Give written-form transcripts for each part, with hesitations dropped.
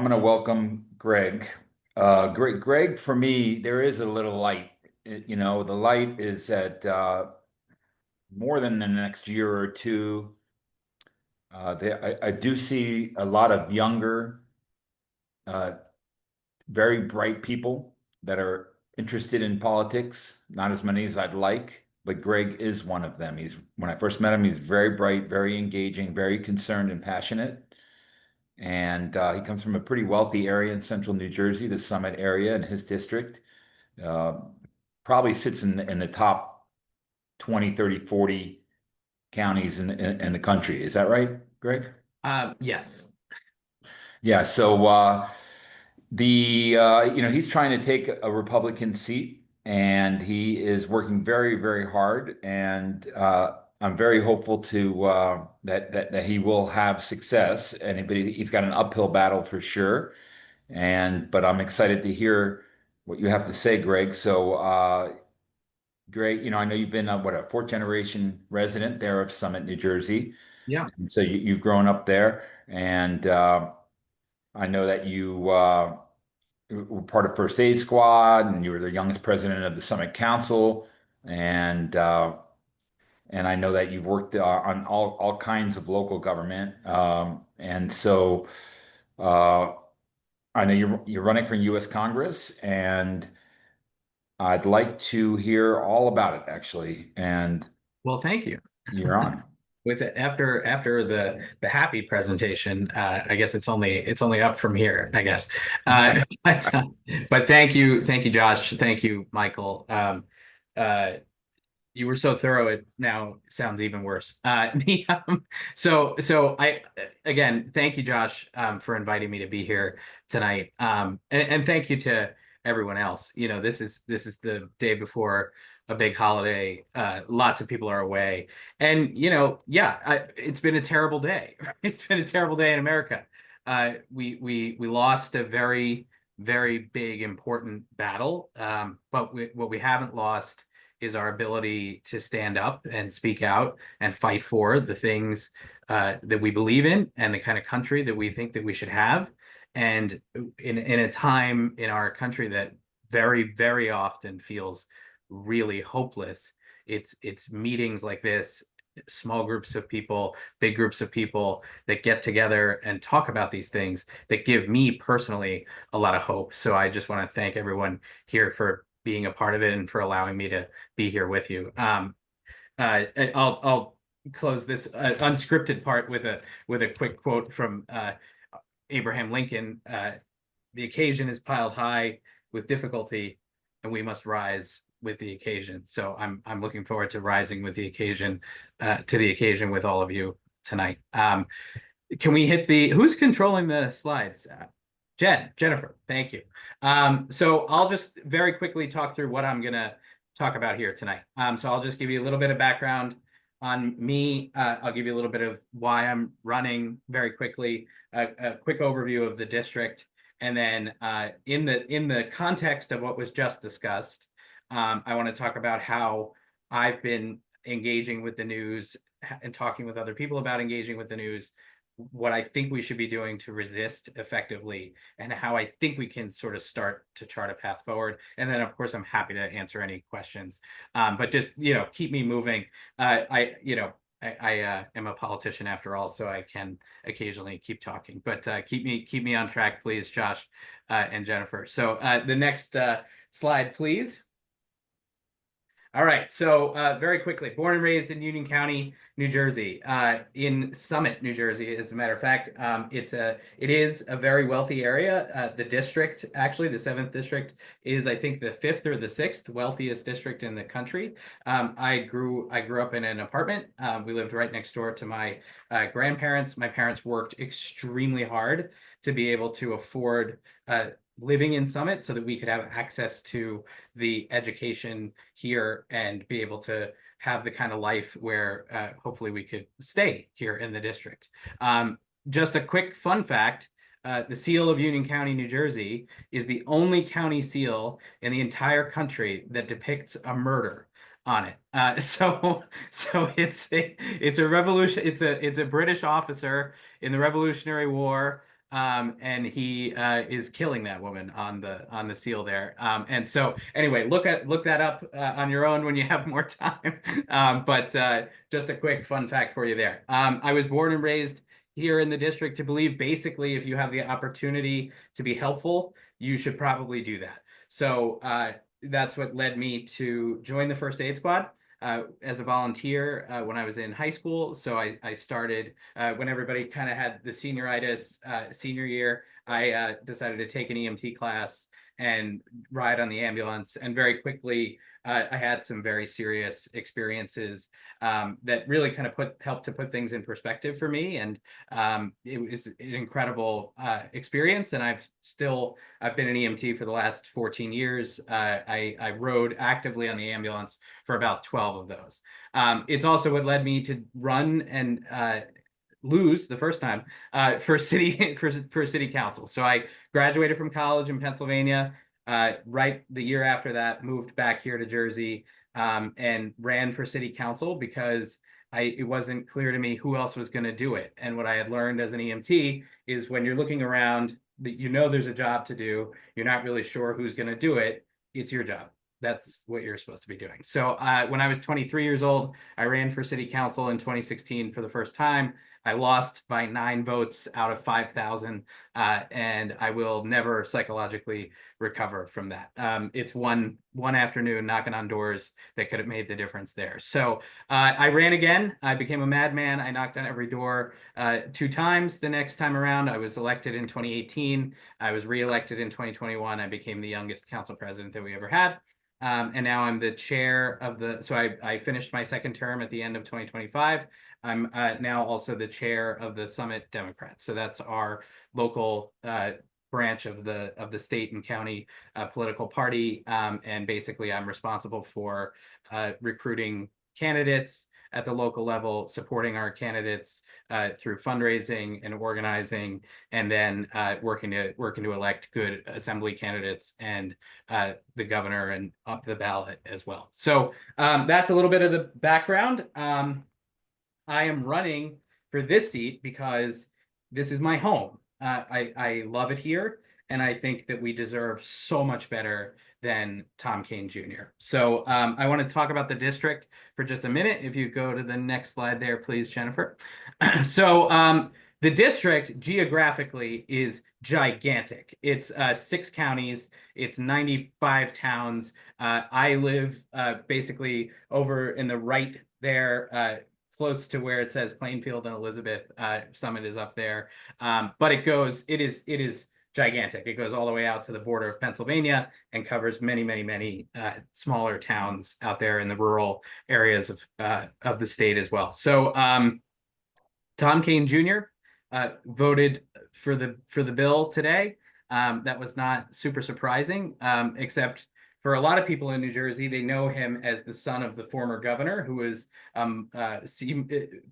I'm going to welcome Greg. Greg, for me, there is a little light. The light is that more than the next year or two, I do see a lot of younger, uh, very bright people that are interested in politics. Not as many as I'd like, but Greg is one of them. When I first met him, he's very bright, very engaging, very concerned and passionate. And he comes from a pretty wealthy area in central New Jersey, the Summit area in his district. Uh, Probably sits in the top 20, 30, 40 counties in the country. Is that right, Greg? Yes. Yeah, so he's trying to take a Republican seat, and he is working very, very hard. And I'm very hopeful to that he will have success. But he's got an uphill battle for sure. But I'm excited to hear what you have to say, Greg. So, Greg, I know you've been a fourth generation resident there of Summit, New Jersey. Yeah. And so you've grown up there, and I know that you were part of First Aid Squad, and you were the youngest president of the Summit Council, and uh, and I know that you've worked on all kinds of local government, and so uh, I know you're running for U.S. Congress, and I'd like to hear all about it, actually. And Well, thank you. you're on. With it, after the happy presentation, I guess it's only up from here, I guess. But thank you, Josh. Thank you, Michael. Uh, you were so thorough. It now sounds even worse. So I again thank you, Josh, for inviting me to be here tonight. And thank you to everyone else. This is the day before a big holiday. Lots of people are away, and yeah, it's been a terrible day. It's been a terrible day in America. We lost a very very big important battle, but what we haven't lost is our ability to stand up and speak out and fight for the things that we believe in and the kind of country that we think that we should have. And in a time in our country that very, very often feels really hopeless, it's meetings like this, small groups of people, big groups of people that get together and talk about these things that give me personally a lot of hope. So I just want to thank everyone here for being a part of it and for allowing me to be here with you. I'll close this unscripted part with a quick quote from Abraham Lincoln. The occasion is piled high with difficulty, and we must rise with the occasion. So I'm looking forward to rising with the occasion, to the occasion with all of you tonight. Can we hit who's controlling the slides? Jennifer, thank you. So I'll just very quickly talk through what I'm going to talk about here tonight. So I'll just give you a little bit of background on me. I'll give you a little bit of why I'm running very quickly, a quick overview of the district, and then in the context of what was just discussed, I want to talk about how I've been engaging with the news and talking with other people about engaging with the news, what I think we should be doing to resist effectively, and how I think we can sort of start to chart a path forward. And then, of course, I'm happy to answer any questions. But just keep me moving. I am a politician after all, so I can occasionally keep talking. But keep me on track, please, Josh and Jennifer. So the next slide, please. All right, so very quickly, born and raised in Union County, New Jersey, in Summit, New Jersey, as a matter of fact. It is a very wealthy area. The district, actually, the 7th district, is I think the 5th or the 6th wealthiest district in the country. I grew up in an apartment. We lived right next door to my grandparents. My parents worked extremely hard to be able to afford living in Summit so that we could have access to the education here and be able to have the kind of life where hopefully we could stay here in the district. Just a quick fun fact, the seal of Union County, New Jersey is the only county seal in the entire country that depicts a murder on it. So it's a revolution. It's a British officer in the Revolutionary War and he is killing that woman on the seal there. And so anyway, look that up on your own when you have more time. But just a quick fun fact for you there. I was born and raised here in the district to believe basically if you have the opportunity to be helpful, you should probably do that. So that's what led me to join the first aid squad. As a volunteer when I was in high school. So I started when everybody kind of had the senioritis senior year. I decided to take an EMT class and ride on the ambulance. And very quickly, I had some very serious experiences that really kind of helped to put things in perspective for me. And it was an incredible experience. And I've been an EMT for the last 14 years. I rode actively on the ambulance for about 12 of those. It's also what led me to run and lose the first time for city council. So I graduated from college in Pennsylvania. Right the year after that, moved back here to Jersey and ran for city council because it wasn't clear to me who else was going to do it. And what I had learned as an EMT is when you're looking around, that there's a job to do, you're not really sure who's going to do it. It's your job. That's what you're supposed to be doing. So when I was 23 years old, I ran for city council in 2016 for the first time. I lost by 9 votes out of 5,000, and I will never psychologically recover from that. It's one afternoon knocking on doors that could have made the difference there. So I ran again. I became a madman. I knocked on every door 2 times. The next time around, I was elected in 2018. I was reelected in 2021. I became the youngest council president that we ever had. And now I'm the chair of so I finished my second term at the end of 2025. I'm now also the chair of the Summit Democrats. So that's our local branch of the state and county political party. And basically I'm responsible for recruiting candidates at the local level, supporting our candidates through fundraising and organizing, and then working to elect good assembly candidates and the governor and up the ballot as well. So that's a little bit of the background. I am running for this seat because this is my home. I love it here, and I think that we deserve so much better than Tom Kane Jr. So I want to talk about the district for just a minute. If you go to the next slide there, please, Jennifer. So the district geographically is gigantic. It's 6 counties. It's 95 towns. I live basically over in the right there, close to where it says Plainfield and Elizabeth. Summit is up there. But it is gigantic. It goes all the way out to the border of Pennsylvania and covers many, many, many smaller towns out there in the rural areas of the state as well. So Tom Kane Jr. Voted for the bill today. That was not super surprising, except for a lot of people in New Jersey, they know him as the son of the former governor, who is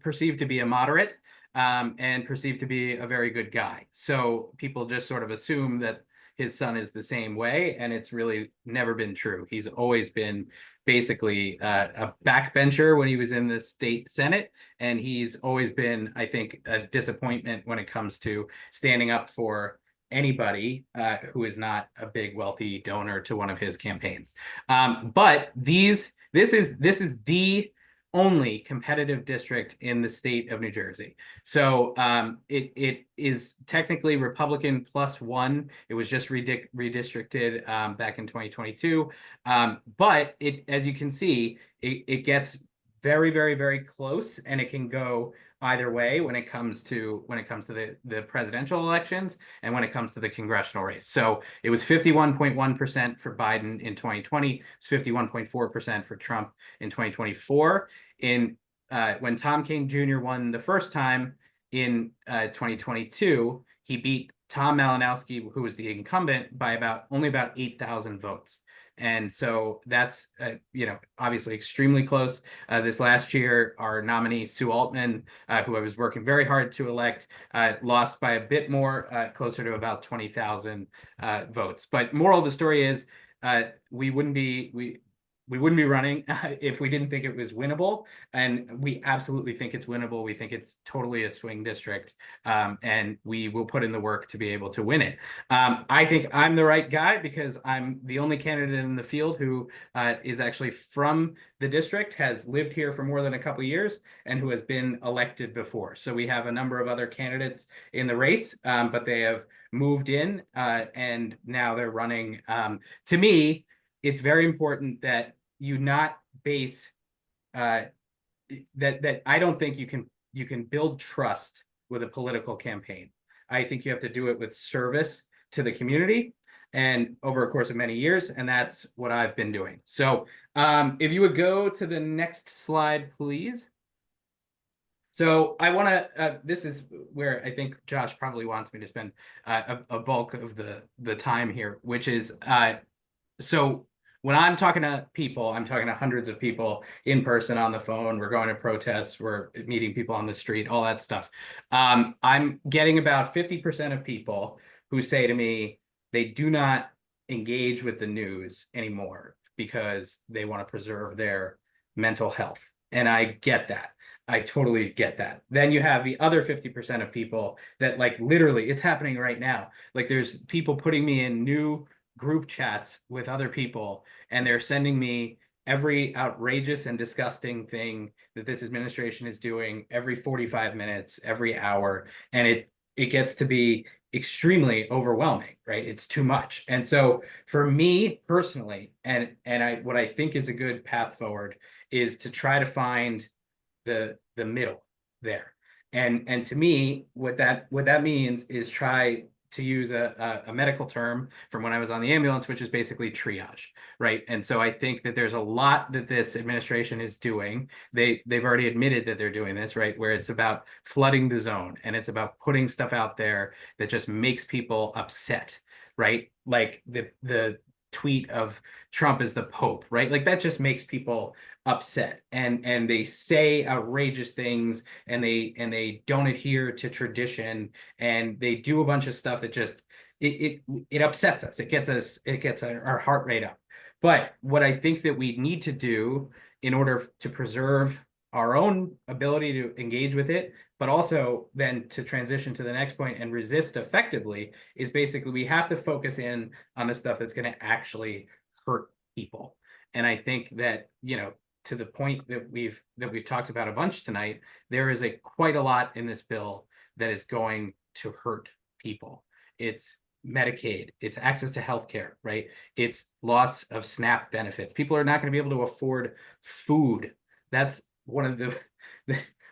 perceived to be a moderate and perceived to be a very good guy. So people just sort of assume that his son is the same way, and it's really never been true. He's always been basically a backbencher when he was in the state Senate, and he's always been, I think, a disappointment when it comes to standing up for anybody who is not a big wealthy donor to one of his campaigns. But this is the only competitive district in the state of New Jersey. So it is technically Republican +1. It was just redistricted back in 2022. But as you can see, it gets very, very, very close, and it can go either way when it comes to the presidential elections and when it comes to the congressional race. So it was 51.1% for Biden in 2020, it's 51.4% for Trump in 2024. When Tom Kane Jr. won the first time in 2022, he beat Tom Malinowski, who was the incumbent, by only about 8,000 votes. And so that's, obviously extremely close. This last year, our nominee, Sue Altman, who I was working very hard to elect, lost by a bit more, closer to about 20,000 votes. But moral of the story is, we wouldn't be running if we didn't think it was winnable, and we absolutely think it's winnable. We think it's totally a swing district, and we will put in the work to be able to win it. I think I'm the right guy because I'm the only candidate in the field who is actually from the district, has lived here for more than a couple of years, and who has been elected before. So we have a number of other candidates in the race, but they have moved in, and now they're running. To me, it's very important that you not base that I don't think you can build trust with a political campaign. I think you have to do it with service to the community and over a course of many years, and that's what I've been doing. So if you would go to the next slide, please. So I want to, this is where I think Josh probably wants me to spend a bulk of the time here, which is, so when I'm talking to people, I'm talking to hundreds of people in person, on the phone. We're going to protests, we're meeting people on the street, all that stuff. I'm getting about 50% of people who say to me they do not engage with the news anymore because they want to preserve their mental health. And I get that. I totally get that. Then you have the other 50% of people that, like, literally, it's happening right now. Like, there's people putting me in new group chats with other people, and they're sending me every outrageous and disgusting thing that this administration is doing every 45 minutes, every hour, and it gets to be extremely overwhelming, right? It's too much. And so for me personally, and I what I think is a good path forward is to try to find the middle there. And to me, what that means is try to use a medical term from when I was on the ambulance, which is basically triage, right? And so I think that there's a lot that this administration is doing. They've already admitted that they're doing this, right? Where it's about flooding the zone, and it's about putting stuff out there that just makes people upset, right? Like the tweet of Trump is the Pope, right? Like that just makes people upset, and they say outrageous things, and they don't adhere to tradition, and they do a bunch of stuff that just it upsets us. It gets our heart rate up. But what I think that we need to do in order to preserve our own ability to engage with it, but also then to transition to the next point and resist effectively, is basically we have to focus in on the stuff that's going to actually hurt people. And I think that, to the point that we've talked about a bunch tonight, there is quite a lot in this bill that is going to hurt people. It's Medicaid, it's access to healthcare, right? It's loss of SNAP benefits. People are not going to be able to afford food. That's one of the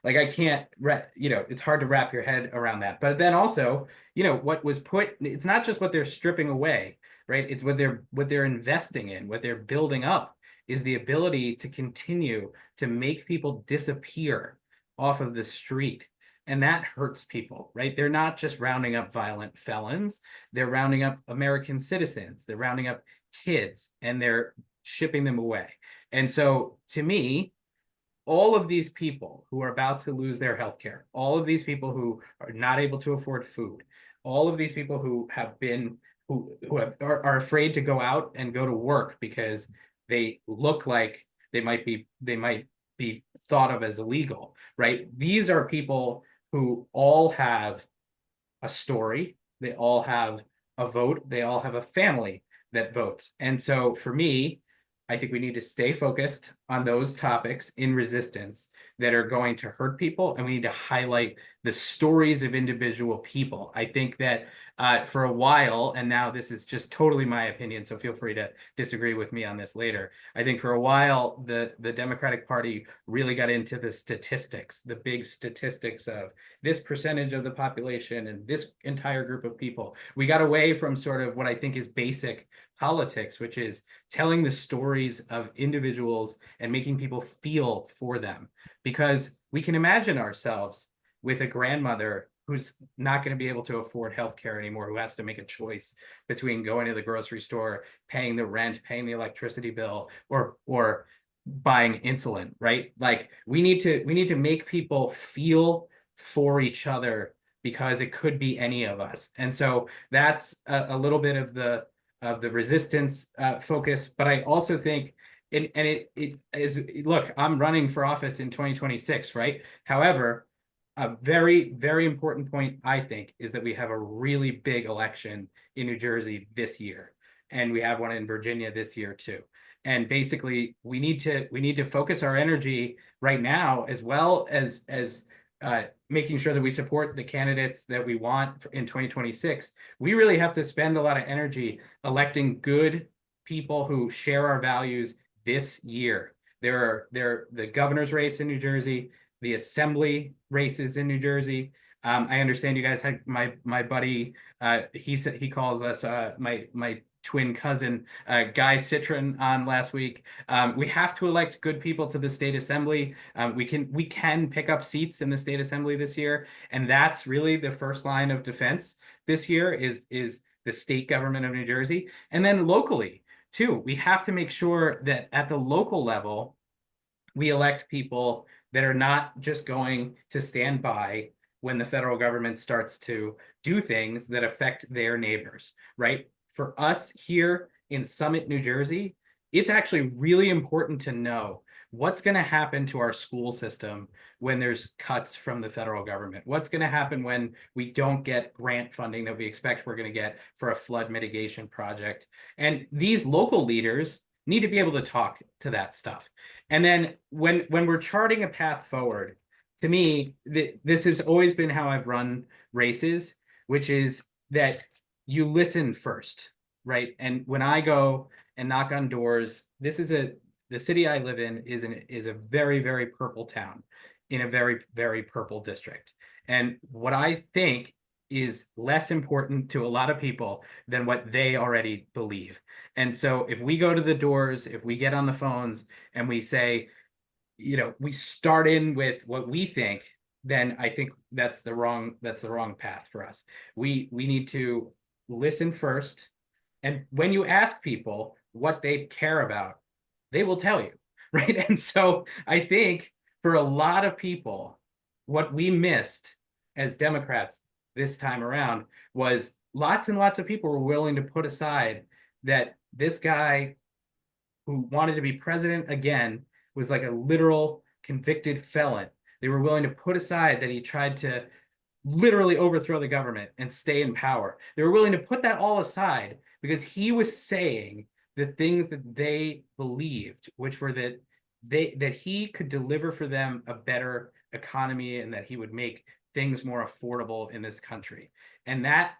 like, I can't, it's hard to wrap your head around that. But then also, what was put, it's not just what they're stripping away, right? It's what they're investing in, what they're building up, is the ability to continue to make people disappear off of the street. And that hurts people, right? They're not just rounding up violent felons. They're rounding up American citizens. They're rounding up kids, and they're shipping them away. And so to me, all of these people who are about to lose their health care, all of these people who are not able to afford food, all of these people who have been, are afraid to go out and go to work because they look like they might be thought of as illegal, right? These are people who all have a story, they all have a vote, they all have a family that votes. And so for me, I think we need to stay focused on those topics in resistance that are going to hurt people, and we need to highlight the stories of individual people. I think that for a while, and now this is just totally my opinion, so feel free to disagree with me on this later. I think for a while, the Democratic Party really got into the statistics, the big statistics of this percentage of the population and this entire group of people. We got away from sort of what I think is basic politics, which is telling the stories of individuals and making people feel for them. Because we can imagine ourselves with a grandmother who's not going to be able to afford healthcare anymore, who has to make a choice between going to the grocery store, paying the rent, paying the electricity bill, or buying insulin, right? Like we need to make people feel for each other, because it could be any of us. And so that's a little bit of the resistance focus. But I also think and it is, look, I'm running for office in 2026, right? However, a very, very important point, I think, is that we have a really big election in New Jersey this year. And we have one in Virginia this year too. And basically we need to focus our energy right now, as well as making sure that we support the candidates that we want in 2026. We really have to spend a lot of energy electing good people who share our values this year. There the governor's race in New Jersey, the assembly races in New Jersey. I understand you guys had my buddy. He said he calls us my twin cousin Guy Citron on last week. We have to elect good people to the state assembly. We can pick up seats in the state assembly this year, and that's really the first line of defense this year is the state government of New Jersey, and then locally too. We have to make sure that at the local level we elect people that are not just going to stand by when the federal government starts to do things that affect their neighbors, right? For us here in Summit, New Jersey, it's actually really important to know what's going to happen to our school system when there's cuts from the federal government. What's going to happen when we don't get grant funding that we expect we're going to get for a flood mitigation project. And these local leaders need to be able to talk to that stuff. And then when we're charting a path forward, to me, this has always been how I've run races, which is that you listen first, right? And when I go and knock on doors, the city I live in is a very, very purple town in a very, very purple district. And what I think is less important to a lot of people than what they already believe. And so if we go to the doors, if we get on the phones and we say, we start in with what we think, then I think that's the wrong path for us. We need to listen first. And when you ask people what they care about, they will tell you, right? And so I think for a lot of people, what we missed as Democrats this time around was lots and lots of people were willing to put aside that this guy who wanted to be president again was like a literal convicted felon. They were willing to put aside that he tried to literally overthrow the government and stay in power. They were willing to put that all aside because he was saying the things that they believed, which were that he could deliver for them a better economy and that he would make things more affordable in this country. And that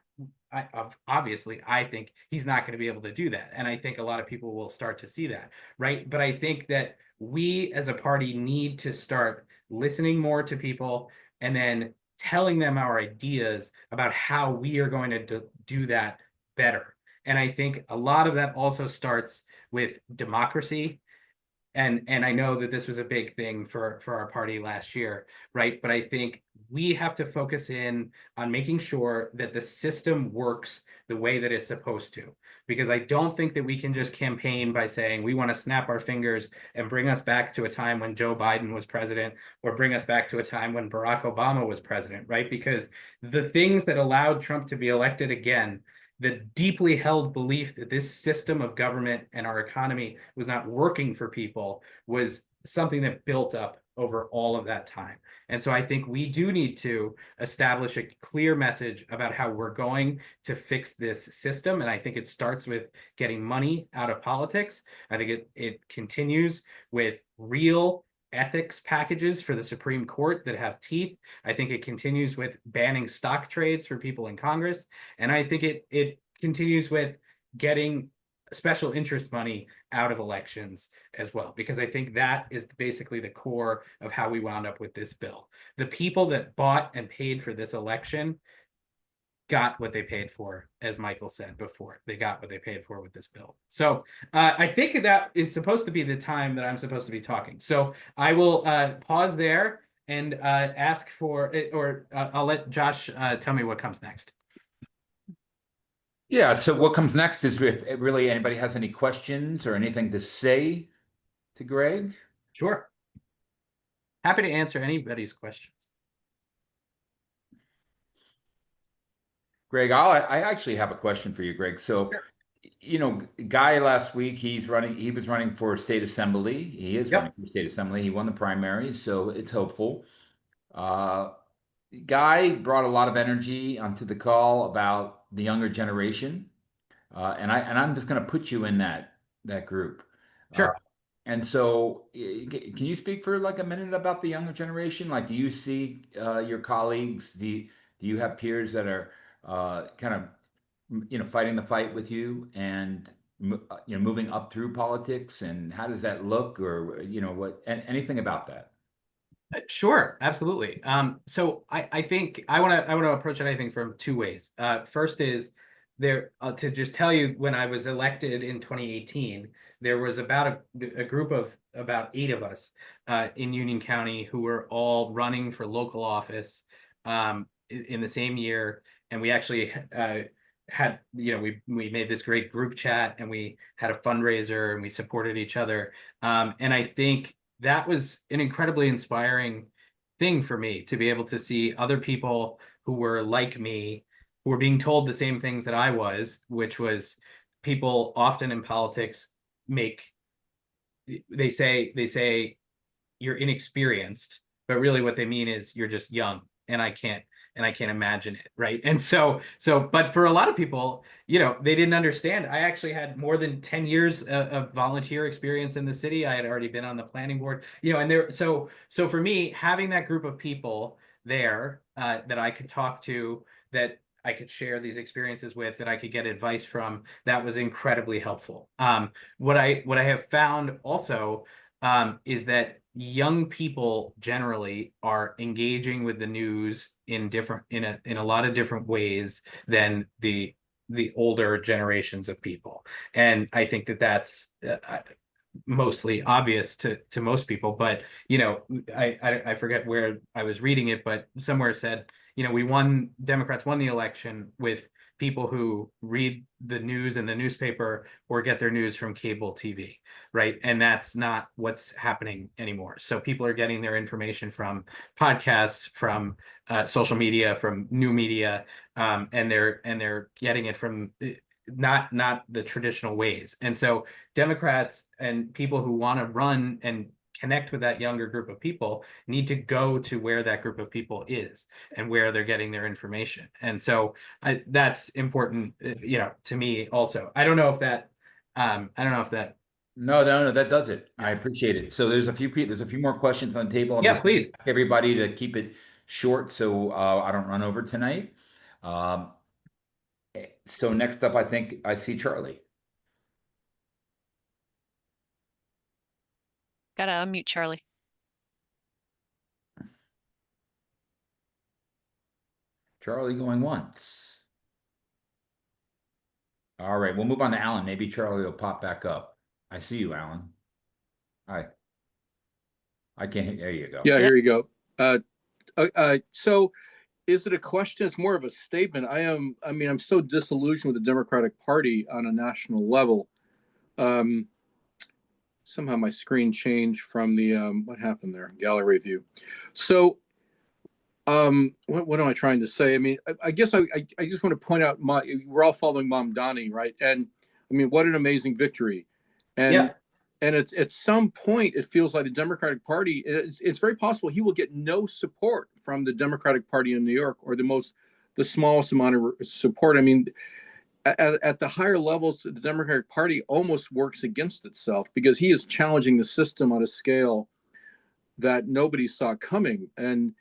obviously, I think he's not going to be able to do that. And I think a lot of people will start to see that, right? But I think that we as a party need to start listening more to people and then telling them our ideas about how we are going to do that better. And I think a lot of that also starts with democracy. And I know that this was a big thing for our party last year, right? But I think we have to focus in on making sure that the system works the way that it's supposed to. Because I don't think that we can just campaign by saying we want to snap our fingers and bring us back to a time when Joe Biden was president or bring us back to a time when Barack Obama was president, right? Because the things that allowed Trump to be elected again, the deeply held belief that this system of government and our economy was not working for people was something that built up over all of that time. And so I think we do need to establish a clear message about how we're going to fix this system. And I think it starts with getting money out of politics. I think it continues with real ethics packages for the Supreme Court that have teeth. I think it continues with banning stock trades for people in Congress. And I think it continues with getting special interest money out of elections as well, because I think that is basically the core of how we wound up with this bill. The people that bought and paid for this election got what they paid for, as Michael said before. They got what they paid for with this bill. So I think that is supposed to be the time that I'm supposed to be talking. So I will pause there and ask for it, or I'll let Josh tell me what comes next. Yeah, so what comes next is if really anybody has any questions or anything to say to Greg. Sure. Happy to answer anybody's questions. Greg, I actually have a question for you, Greg. So Sure. Guy last week, he was running for state assembly. He is running Yep, for state assembly. He won the primaries, so it's hopeful. Uh, Guy brought a lot of energy onto the call about the younger generation. And I'm just going to put you in that group. Uh, sure. and so, can you speak for like a minute about the younger generation? Like, do you see your colleagues? Do you have peers that are kind of fighting the fight with you and moving up through politics? And how does that look, or anything about that? Sure, absolutely. So I think I want to approach it, I think, from two ways. First is there to just tell you, when I was elected in 2018, there was about a group of about 8 of us in Union County who were all running for local office in the same year, and we actually had we made this great group chat, and we had a fundraiser, and we supported each other. And I think that was an incredibly inspiring thing for me, to be able to see other people who were like me, who were being told the same things that I was, which was, people often in politics make they say you're inexperienced, but really what they mean is you're just young, and I can't imagine it, right? And but for a lot of people, they didn't understand. I actually had more than 10 years of volunteer experience in the city. I had already been on the planning board, and so for me, having that group of people there that I could talk to, that I could share these experiences with, that I could get advice from, that was incredibly helpful. What I have found also is that young people generally are engaging with the news in a lot of different ways than the older generations of people, and I think that that's mostly obvious to most people. But I forget where I was reading it, but somewhere said, Democrats won the election with people who read the news in the newspaper or get their news from cable TV, right? And that's not what's happening anymore. So people are getting their information from podcasts, from social media, from new media, and they're getting it from not the traditional ways. And so Democrats and people who want to run and connect with that younger group of people need to go to where that group of people is and where they're getting their information. And so that's important, to me also. I don't know if that, No, no, no, that does it. I yeah. appreciate it. So there's a few more questions on the table. I'm Yeah, just going to please. ask everybody to keep it short so I don't run over tonight. Um, so next up, I think I see Charlie. Gotta unmute Charlie. Charlie going once. All right, we'll move on to Alan. Maybe Charlie will pop back up. I see you, Alan. Hi. I can't. There you go. Yeah, Yep. here you go. So is it a question? It's more of a statement. I'm so disillusioned with the Democratic Party on a national level. Um, Somehow my screen changed from the, what happened there? Gallery view. So, what am I trying to say? I guess I just want to point out, we're all following Mom Donnie, right? And what an amazing victory. And Yeah. it's at some point it feels like the Democratic Party. It's very possible he will get no support from the Democratic Party in New York, or the smallest amount of support. At the higher levels, the Democratic Party almost works against itself, because he is challenging the system on a scale that nobody saw coming. And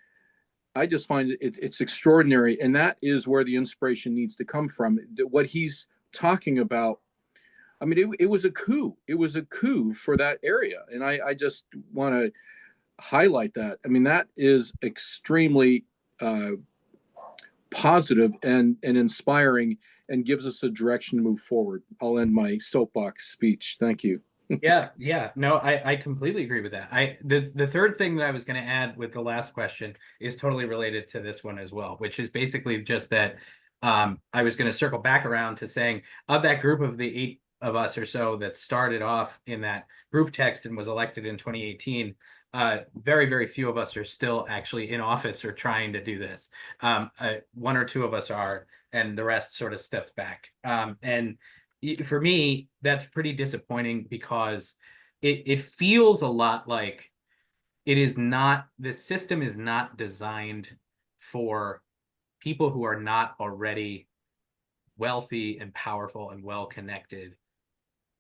I just find it's extraordinary. And that is where the inspiration needs to come from. What he's talking about, it was a coup. It was a coup for that area. And I just want to highlight that. That is extremely positive and inspiring, and gives us a direction to move forward. I'll end my soapbox speech. Thank you. Yeah. No, I completely agree with that. The third thing that I was going to add with the last question is totally related to this one as well, which is basically just that I was going to circle back around to saying, of that group of the 8 of us or so that started off in that group text and was elected in 2018, very, very few of us are still actually in office or trying to do this. 1 or 2 of us are, and the rest sort of stepped back. And for me, that's pretty disappointing because it feels a lot like the system is not designed for people who are not already wealthy and powerful and well connected.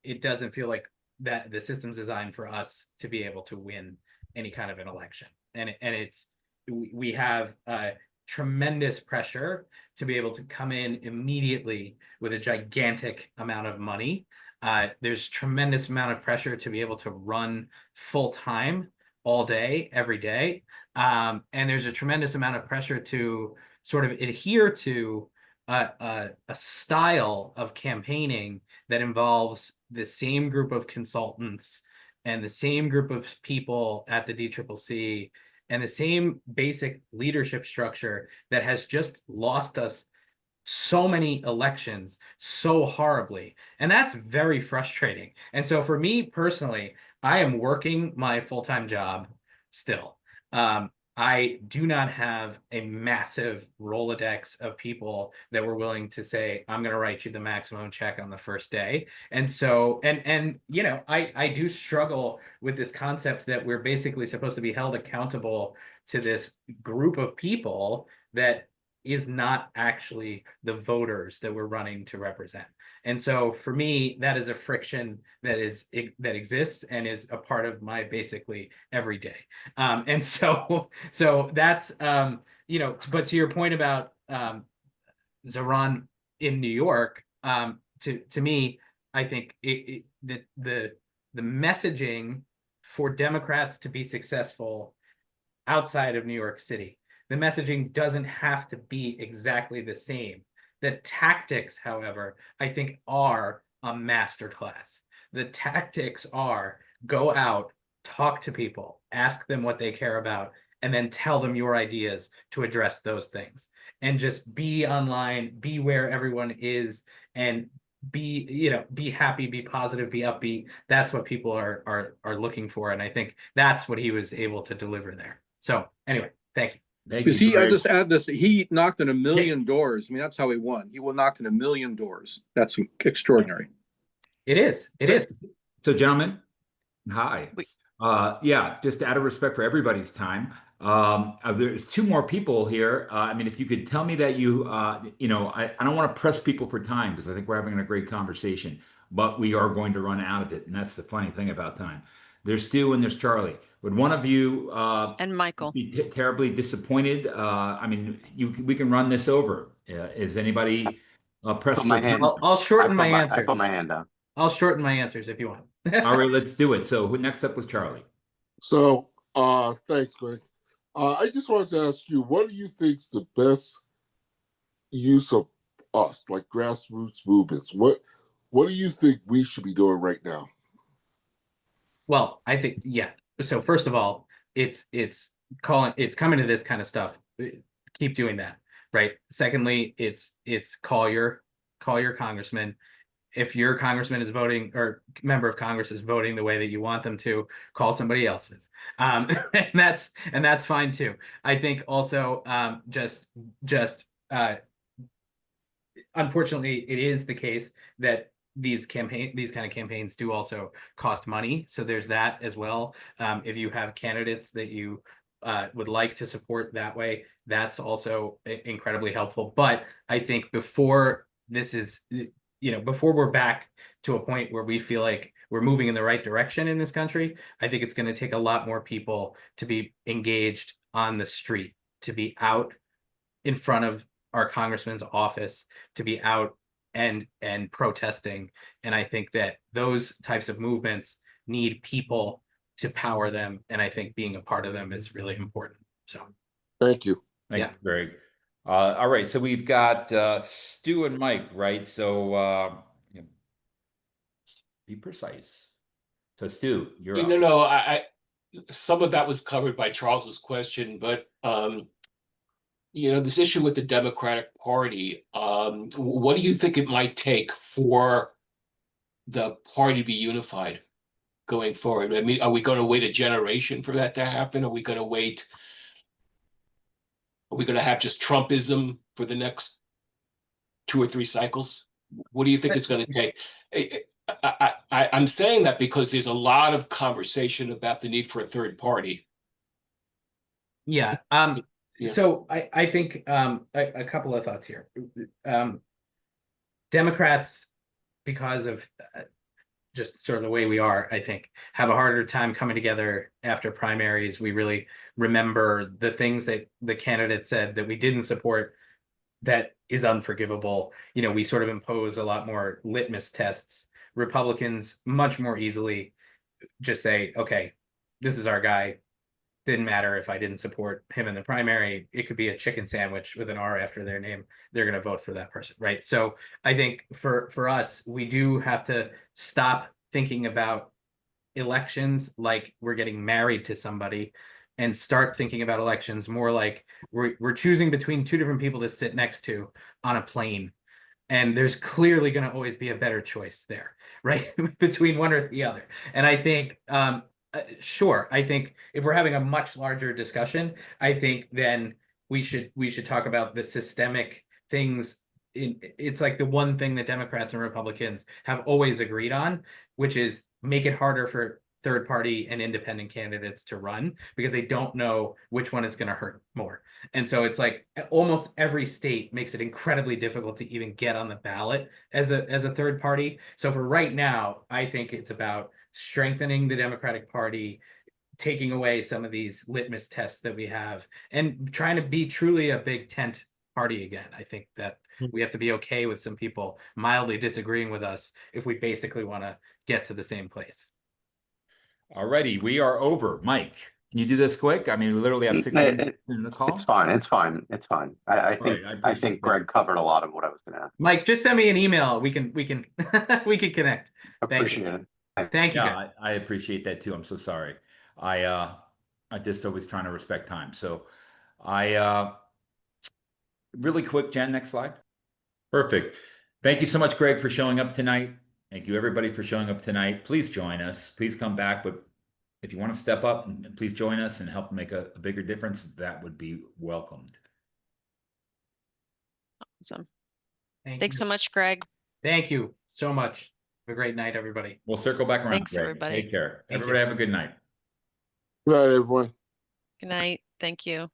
It doesn't feel like that the system's designed for us to be able to win any kind of an election. And we have tremendous pressure to be able to come in immediately with a gigantic amount of money. There's tremendous amount of pressure to be able to run full time all day, every day. And there's a tremendous amount of pressure to sort of adhere to a style of campaigning that involves the same group of consultants and the same group of people at the DCCC and the same basic leadership structure that has just lost us so many elections so horribly. And that's very frustrating. And so for me personally, I am working my full-time job still. I do not have a massive Rolodex of people that were willing to say, I'm going to write you the maximum check on the first day. And so, and you know, I do struggle with this concept that we're basically supposed to be held accountable to this group of people that is not actually the voters that we're running to represent. And so for me, that is a friction that exists and is a part of my basically every day. And so that's you know, but to your point about Zoran in New York, to me, I think the messaging for Democrats to be successful outside of New York City, the messaging doesn't have to be exactly the same. The tactics, however, I think are a masterclass. The tactics are go out, talk to people, ask them what they care about, and then tell them your ideas to address those things. And just be online, be where everyone is, and be, you know, be happy, be positive, be upbeat. That's what people are looking for. And I think that's what he was able to deliver there. So anyway, thank you. Thank Because you, I'll Greg. just add this, he knocked on a million doors. I mean, that's how he won. He will knock on a million doors. That's extraordinary. It is. It is. So, gentlemen, hi. Wait. Yeah, just out of respect for everybody's time, there's two more people here. I mean, if you could tell me that you know, I don't want to press people for time because I think we're having a great conversation, but we are going to run out of it. And that's the funny thing about time. There's Stu and there's Charlie. Would one of you And Michael. be terribly disappointed? I mean, we can run this over. Is anybody pressed Put my for hand- time? I'll shorten my I answers. put my hand down. I'll shorten my answers if you want. All right, let's do it. So next up was Charlie. So, thanks, Greg. I just wanted to ask you, what do you think's the best use of us, like grassroots movements? What do you think we should be doing right now? Well, I think, yeah. So first of all, it's coming to this kind of stuff. Keep doing that, right? Secondly, it's call your congressman. If your congressman is voting or member of Congress is voting the way that you want them to, call somebody else's. And that's fine too. I think also unfortunately, it is the case that these kind of campaigns do also cost money. So there's that as well. If you have candidates that you would like to support that way, that's also incredibly helpful. But I think before this is, you know, before we're back to a point where we feel like we're moving in the right direction in this country, I think it's going to take a lot more people to be engaged on the street, to be out in front of our congressman's office, to be out and protesting. And I think that those types of movements need people to power them. And I think being a part of them is really important. So Thank you. Thanks, Greg. All right, so we've got Stu and Mike, right? So yeah, be precise. So Stu, you're up. No, I some of that was covered by Charles's question, but you know, this issue with the Democratic Party, what do you think it might take for the party to be unified going forward? I mean, are we going to wait a generation for that to happen? Are we going to have just Trumpism for the next 2 or 3 cycles? What do you think it's going to take? I'm saying that because there's a lot of conversation about the need for a third party. Yeah. Yeah. So I think a couple of thoughts here. Democrats, because of just sort of the way we are, I think, have a harder time coming together after primaries. We really remember the things that the candidate said that we didn't support. That is unforgivable. You know, we sort of impose a lot more litmus tests. Republicans much more easily just say, okay, this is our guy. Didn't matter if I didn't support him in the primary. It could be a chicken sandwich with an R after their name. They're going to vote for that person, right? So I think for us, we do have to stop thinking about elections like we're getting married to somebody and start thinking about elections more like we're choosing between two different people to sit next to on a plane. And there's clearly going to always be a better choice there, right? Between one or the other. And I think, sure, I think if we're having a much larger discussion, I think then we should talk about the systemic things. It's like the one thing that Democrats and Republicans have always agreed on, which is make it harder for third party and independent candidates to run because they don't know which one is going to hurt more. And so it's like almost every state makes it incredibly difficult to even get on the ballot as a third party. So for right now, I think it's about strengthening the Democratic Party, taking away some of these litmus tests that we have, and trying to be truly a big tent party again. I think that we have to be okay with some people mildly disagreeing with us if we basically want to get to the same place. Alrighty, we are over. Mike, can you do this quick? I mean, we literally have 6 minutes in the call. It's fine. It's fine. It's fine. I think Right, I I appreciate think that. Greg covered a lot of what I was going to ask. Mike, just send me an email. We can we can connect. Thank you. Appreciate it. Thank you. Yeah, I appreciate that too. I'm so sorry. I just always trying to respect time. So really quick, Jen, next slide. Perfect. Thank you so much, Greg, for showing up tonight. Thank you everybody for showing up tonight. Please join us. Please come back. But if you want to step up and please join us and help make a bigger difference, that would be welcomed. Awesome. Thanks so much, Greg. Thank you so much. Have a great night, everybody. We'll circle back around. Thanks, Greg. everybody. Take care. Thank Everybody you. have a good night. Good night, everyone. Good night. Thank you.